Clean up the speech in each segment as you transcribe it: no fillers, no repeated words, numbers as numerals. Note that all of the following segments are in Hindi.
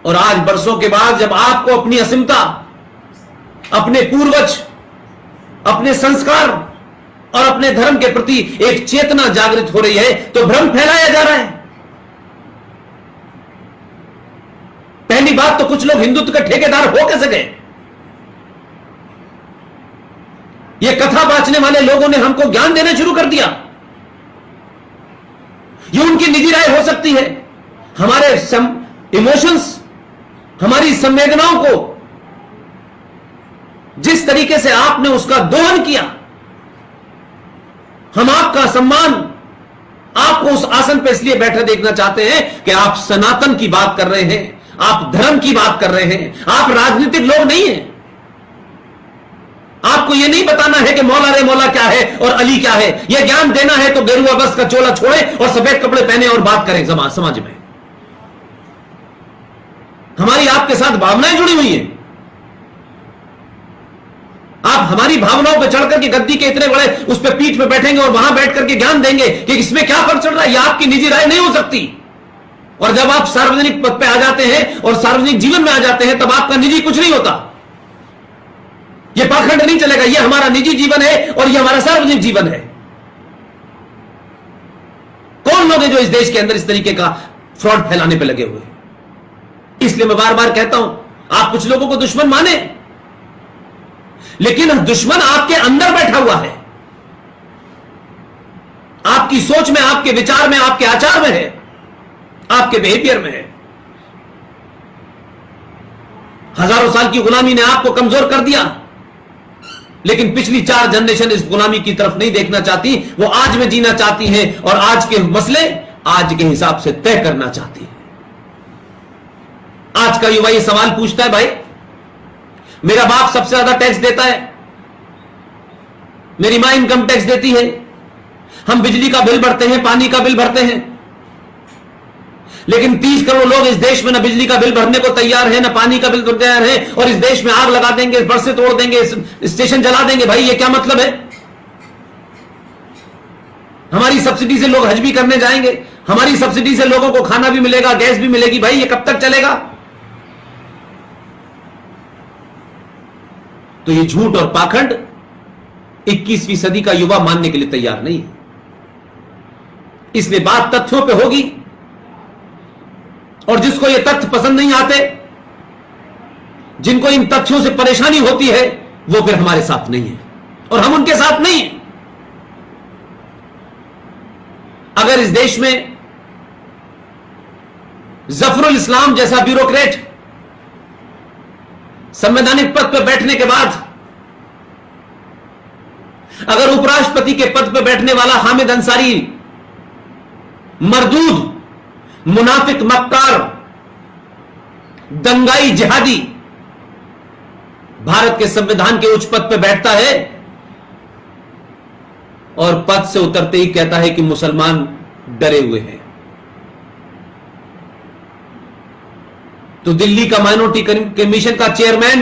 और आज बरसों के बाद जब आपको अपनी अस्मिता, अपने पूर्वज, अपने संस्कार और अपने धर्म के प्रति एक चेतना जागृत हो रही है, तो भ्रम फैलाया जा रहा है। पहली बात तो कुछ लोग हिंदुत्व के ठेकेदार हो कैसे गए? ये कथा बांचने वाले लोगों ने हमको ज्ञान देना शुरू कर दिया। ये उनकी निजी राय हो सकती है। हमारे इमोशंस, हमारी संवेदनाओं को जिस तरीके से आपने उसका दोहन किया, हम आपका सम्मान, आपको उस आसन पर इसलिए बैठे देखना चाहते हैं कि आप सनातन की बात कर रहे हैं, आप धर्म की बात कर रहे हैं, आप राजनीतिक लोग नहीं हैं। आपको यह नहीं बताना है कि मौला रे मौला क्या है और अली क्या है। यह ज्ञान देना है तो गेरुआ बस का चोला छोड़े और सफेद कपड़े पहने और बात करें समाज में। हमारी आपके साथ भावनाएं जुड़ी हुई हैं। आप हमारी भावनाओं पर चढ़कर के गद्दी के इतने बड़े उस पर पीठ पे बैठेंगे और वहां बैठ करके ज्ञान देंगे कि इसमें क्या फर्क चल रहा है, यह आपकी निजी राय नहीं हो सकती। और जब आप सार्वजनिक पद पे आ जाते हैं और सार्वजनिक जीवन में आ जाते हैं, तब आपका निजी कुछ नहीं होता। यह पाखंड नहीं चलेगा, यह हमारा निजी जीवन है और यह हमारा सार्वजनिक जीवन है। कौन लोग हैं जो इस देश के अंदर इस तरीके का फ्रॉड फैलाने पे लगे हुए हैं? इसलिए मैं बार बार कहता हूं, आप कुछ लोगों को दुश्मन माने, लेकिन दुश्मन आपके अंदर बैठा हुआ है, आपकी सोच में, आपके विचार में, आपके आचार में है, आपके बिहेवियर में है। हजारों साल की गुलामी ने आपको कमजोर कर दिया, लेकिन पिछली 4 जनरेशन इस गुलामी की तरफ नहीं देखना चाहती। वो आज में जीना चाहती हैं और आज के मसले आज के हिसाब से तय करना चाहती है। आज का युवा ये सवाल पूछता है, भाई मेरा बाप सबसे ज्यादा टैक्स देता है, मेरी मां इनकम टैक्स देती है, हम बिजली का बिल भरते हैं, पानी का बिल भरते हैं, लेकिन 30 करोड़ लोग इस देश में न बिजली का बिल भरने को तैयार है, न पानी का बिल तैयार है, और इस देश में आग लगा देंगे, बरसे तोड़ देंगे, स्टेशन जला देंगे। भाई ये क्या मतलब है? हमारी सब्सिडी से लोग हज भी करने जाएंगे, हमारी सब्सिडी से लोगों को खाना भी मिलेगा, गैस भी मिलेगी। भाई ये कब तक चलेगा? तो ये झूठ और पाखंड 21वीं सदी का युवा मानने के लिए तैयार नहीं है। इसलिए बात तथ्यों पे होगी, और जिसको ये तथ्य पसंद नहीं आते, जिनको इन तथ्यों से परेशानी होती है, वो फिर हमारे साथ नहीं है और हम उनके साथ नहीं है। अगर इस देश में जफरुल इस्लाम जैसा ब्यूरोक्रेट संवैधानिक पद पर बैठने के बाद, अगर उपराष्ट्रपति के पद पर बैठने वाला हामिद अंसारी मरदूद, मुनाफिक, मक्कार, दंगाई, जिहादी भारत के संविधान के उच्च पद पर बैठता है और पद से उतरते ही कहता है कि मुसलमान डरे हुए हैं, तो दिल्ली का माइनॉरिटी कमीशन का चेयरमैन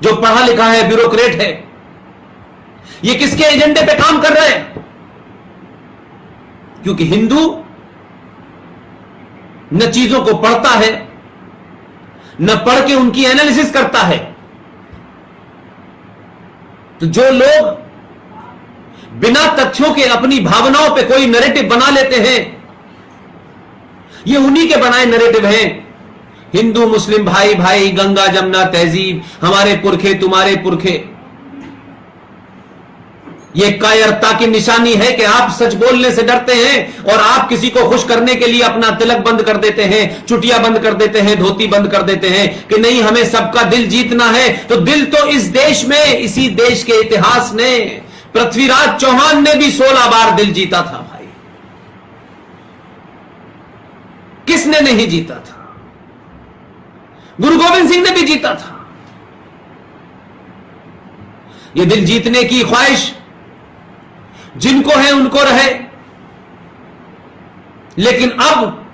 जो पढ़ा लिखा है, ब्यूरोक्रेट है, ये किसके एजेंडे पे काम कर रहे हैं? क्योंकि हिंदू न चीजों को पढ़ता है, न पढ़ के उनकी एनालिसिस करता है। तो जो लोग बिना तथ्यों के अपनी भावनाओं पे कोई नैरेटिव बना लेते हैं, ये उन्हीं के बनाए नैरेटिव हैं। हिंदू मुस्लिम भाई भाई, गंगा जमुना तहजीब, हमारे पुरखे तुम्हारे पुरखे। यह कायरता की निशानी है कि आप सच बोलने से डरते हैं और आप किसी को खुश करने के लिए अपना तिलक बंद कर देते हैं, चुटिया बंद कर देते हैं, धोती बंद कर देते हैं कि नहीं, हमें सबका दिल जीतना है। तो दिल तो इस देश में, इसी देश के इतिहास ने, पृथ्वीराज चौहान ने भी 16 बार दिल जीता था भाई। किसने नहीं जीता था? गुरु गोविंद सिंह ने भी जीता था। यह दिल जीतने की ख्वाहिश जिनको है उनको रहे, लेकिन अब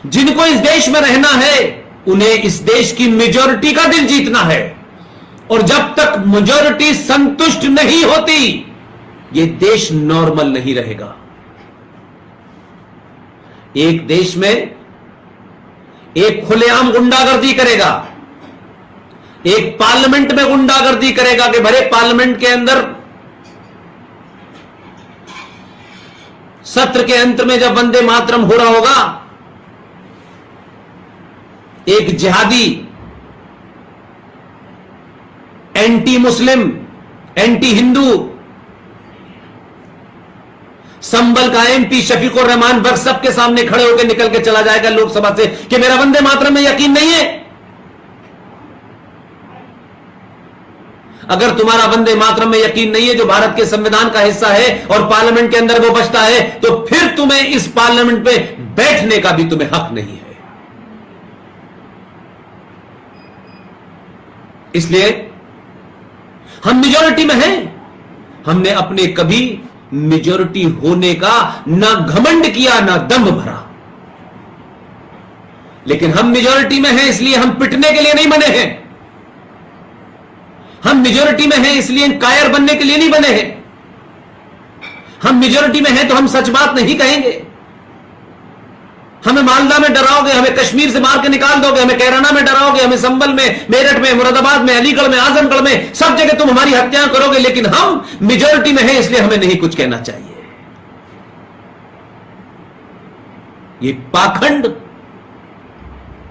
जिनको इस देश में रहना है, उन्हें इस देश की मेजॉरिटी का दिल जीतना है। और जब तक मेजॉरिटी संतुष्ट नहीं होती, यह देश नॉर्मल नहीं रहेगा। एक देश में एक खुलेआम गुंडागर्दी करेगा, एक पार्लियामेंट में गुंडागर्दी करेगा कि भरे पार्लियामेंट के अंदर सत्र के अंत में जब वंदे मातरम हो रहा होगा, एक जिहादी, एंटी मुस्लिम, एंटी हिंदू, संबल का एमपी शफीकुर रहमान बख्श सबके सामने खड़े होकर निकल के चला जाएगा लोकसभा से कि मेरा वंदे मातरम में यकीन नहीं है। अगर तुम्हारा वंदे मातरम में यकीन नहीं है, जो भारत के संविधान का हिस्सा है और पार्लियामेंट के अंदर वो बचता है, तो फिर तुम्हें इस पार्लियामेंट में बैठने का भी तुम्हें हक नहीं है। इसलिए हम मेजॉरिटी में हैं। हमने अपने कभी मेजॉरिटी होने का ना घमंड किया ना दम भरा, लेकिन हम मेजॉरिटी में हैं इसलिए हम पिटने के लिए नहीं बने हैं। हम मेजॉरिटी में हैं इसलिए कायर बनने के लिए नहीं बने हैं। हम मेजॉरिटी में हैं तो हम सच बात नहीं कहेंगे। हमें मालदा में डराओगे, हमें कश्मीर से मार के निकाल दोगे, हमें कैराना में डराओगे, हमें संबल में, मेरठ में, मुरादाबाद में, अलीगढ़ में, आजमगढ़ में, सब जगह तुम हमारी हत्या करोगे, लेकिन हम मेजॉरिटी में हैं इसलिए हमें नहीं कुछ कहना चाहिए। ये पाखंड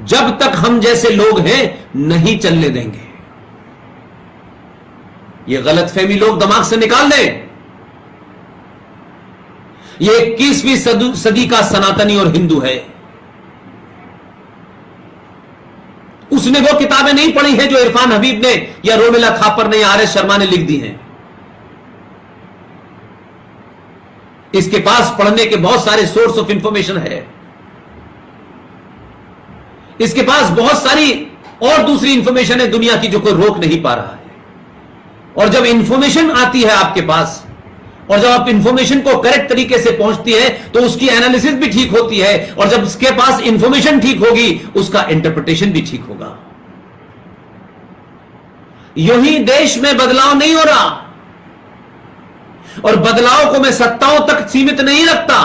जब तक हम जैसे लोग हैं नहीं चलने देंगे। ये गलतफहमी लोग दिमाग से निकाल दें। ये 21वीं सदी का सनातनी और हिंदू है। उसने वो किताबें नहीं पढ़ी हैं जो इरफान हबीब ने या रोमिला थापर ने या आर.एस. शर्मा ने लिख दी हैं। इसके पास पढ़ने के बहुत सारे सोर्स ऑफ इंफॉर्मेशन है। इसके पास बहुत सारी और दूसरी इंफॉर्मेशन है दुनिया की जो कोई रोक नहीं पा रहा है। और जब इंफॉर्मेशन आती है आपके पास और जब आप इंफॉर्मेशन को करेक्ट तरीके से पहुंचती है तो उसकी एनालिसिस भी ठीक होती है, और जब उसके पास इंफॉर्मेशन ठीक होगी उसका इंटरप्रिटेशन भी ठीक होगा। यूं ही देश में बदलाव नहीं हो रहा, और बदलाव को मैं सत्ताओं तक सीमित नहीं रखता।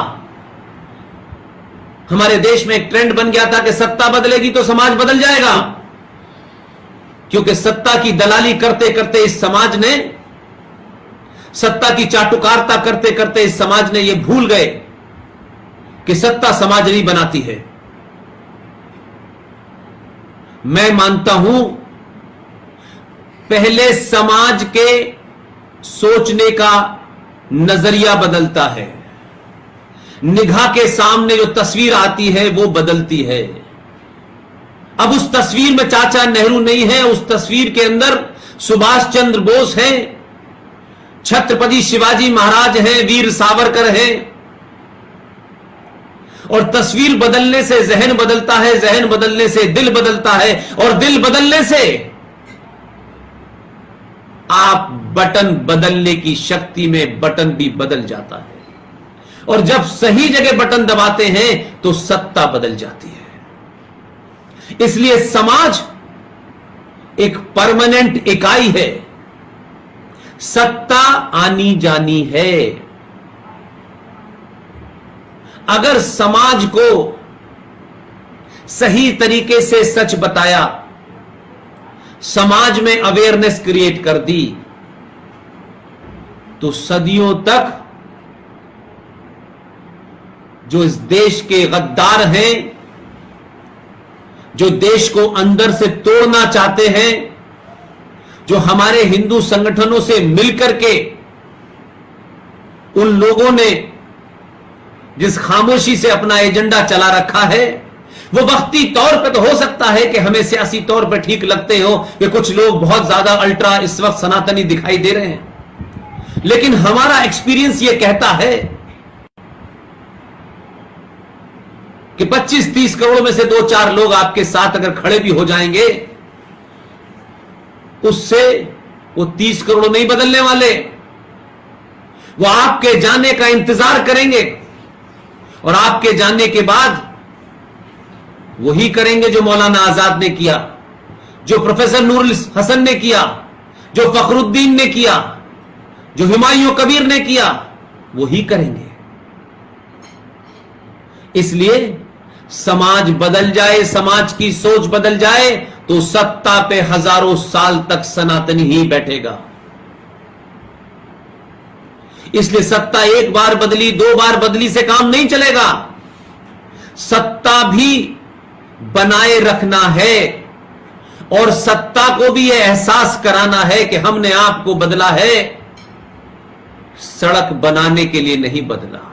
हमारे देश में एक ट्रेंड बन गया था कि सत्ता बदलेगी तो समाज बदल जाएगा, क्योंकि सत्ता की दलाली करते करते इस समाज ने, सत्ता की चाटुकारिता करते करते इस समाज ने यह भूल गए कि सत्ता समाज नहीं बनाती है। मैं मानता हूं पहले समाज के सोचने का नजरिया बदलता है, निगाह के सामने जो तस्वीर आती है वो बदलती है। अब उस तस्वीर में चाचा नेहरू नहीं है, उस तस्वीर के अंदर सुभाष चंद्र बोस है, छत्रपति शिवाजी महाराज हैं, वीर सावरकर हैं। और तस्वीर बदलने से जहन बदलता है, जहन बदलने से दिल बदलता है, और दिल बदलने से आप बटन बदलने की शक्ति में बटन भी बदल जाता है। और जब सही जगह बटन दबाते हैं तो सत्ता बदल जाती है। इसलिए समाज एक परमानेंट इकाई है, सत्ता आनी जानी है। अगर समाज को सही तरीके से सच बताया, समाज में अवेयरनेस क्रिएट कर दी, तो सदियों तक जो इस देश के गद्दार हैं, जो देश को अंदर से तोड़ना चाहते हैं, जो हमारे हिंदू संगठनों से मिलकर के उन लोगों ने जिस खामोशी से अपना एजेंडा चला रखा है, वो वक्ती तौर पे तो हो सकता है कि हमें सियासी तौर पे ठीक लगते हो कि कुछ लोग बहुत ज्यादा अल्ट्रा इस वक्त सनातनी दिखाई दे रहे हैं, लेकिन हमारा एक्सपीरियंस ये कहता है कि 25-30 करोड़ में से 2-4 लोग आपके साथ अगर खड़े भी हो जाएंगे, उससे वो 30 करोड़ नहीं बदलने वाले। वो आपके जाने का इंतजार करेंगे, और आपके जाने के बाद वही करेंगे जो मौलाना आजाद ने किया, जो प्रोफेसर नूरुल हसन ने किया, जो फखरुद्दीन ने किया, जो हुमायूं कबीर ने किया, वही करेंगे। इसलिए समाज बदल जाए, समाज की सोच बदल जाए, तो सत्ता पे हजारों साल तक सनातनी ही बैठेगा। इसलिए सत्ता एक बार बदली, दो बार बदली से काम नहीं चलेगा। सत्ता भी बनाए रखना है और सत्ता को भी यह एहसास कराना है कि हमने आपको बदला है, सड़क बनाने के लिए नहीं बदला।